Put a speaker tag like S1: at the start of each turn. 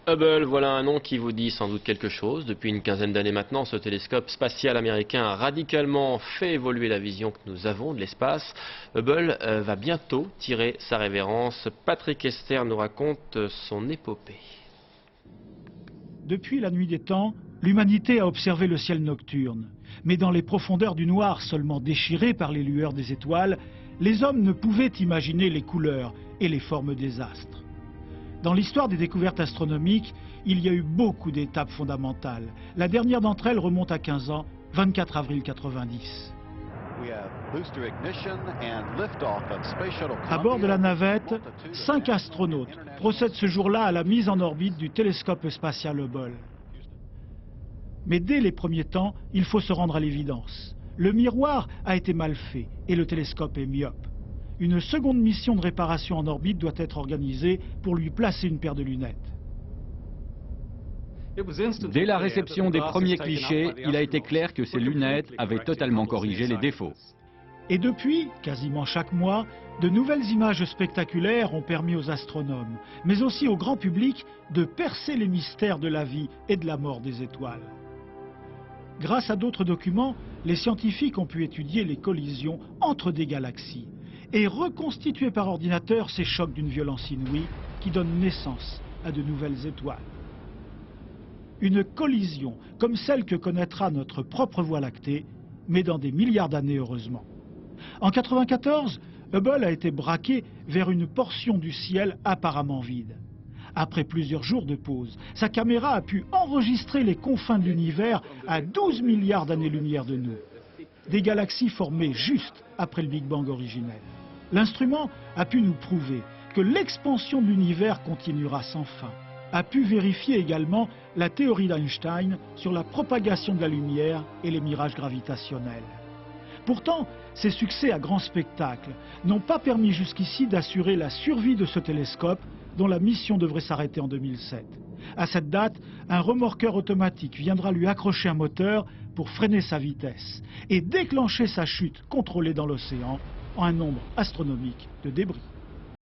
S1: Hubble, voilà un nom qui vous dit sans doute quelque chose. Depuis une quinzaine d'années maintenant, ce télescope spatial américain a radicalement fait évoluer la vision que nous avons de l'espace. Hubble va bientôt tirer sa révérence. Patrick Esther nous raconte son épopée.
S2: Depuis la nuit des temps, l'humanité a observé le ciel nocturne. Mais dans les profondeurs du noir seulement déchirées par les lueurs des étoiles, les hommes ne pouvaient imaginer les couleurs et les formes des astres. Dans l'histoire des découvertes astronomiques, il y a eu beaucoup d'étapes fondamentales. La dernière d'entre elles remonte à 15 ans, 24 avril 90. À bord de la navette, 5 astronautes procèdent ce jour-là à la mise en orbite du télescope spatial Hubble. Mais dès les premiers temps, il faut se rendre à l'évidence. Le miroir a été mal fait et le télescope est myope. Une seconde mission de réparation en orbite doit être organisée pour lui placer une paire de lunettes.
S3: Dès la réception des premiers clichés, il a été clair que ces lunettes avaient totalement corrigé les défauts.
S2: Et depuis, quasiment chaque mois, de nouvelles images spectaculaires ont permis aux astronomes, mais aussi au grand public, de percer les mystères de la vie et de la mort des étoiles. Grâce à d'autres documents, les scientifiques ont pu étudier les collisions entre des galaxies et reconstituer par ordinateur ces chocs d'une violence inouïe qui donnent naissance à de nouvelles étoiles. Une collision comme celle que connaîtra notre propre Voie lactée, mais dans des milliards d'années heureusement. En 1994, Hubble a été braqué vers une portion du ciel apparemment vide. Après plusieurs jours de pause, sa caméra a pu enregistrer les confins de l'univers à 12 milliards d'années-lumière de nous. Des galaxies formées juste après le Big Bang originel. L'instrument a pu nous prouver que l'expansion de l'univers continuera sans fin. A pu vérifier également la théorie d'Einstein sur la propagation de la lumière et les mirages gravitationnels. Pourtant, ces succès à grand spectacle n'ont pas permis jusqu'ici d'assurer la survie de ce télescope dont la mission devrait s'arrêter en 2007. À cette date, un remorqueur automatique viendra lui accrocher un moteur pour freiner sa vitesse et déclencher sa chute contrôlée dans l'océan en un nombre astronomique de débris.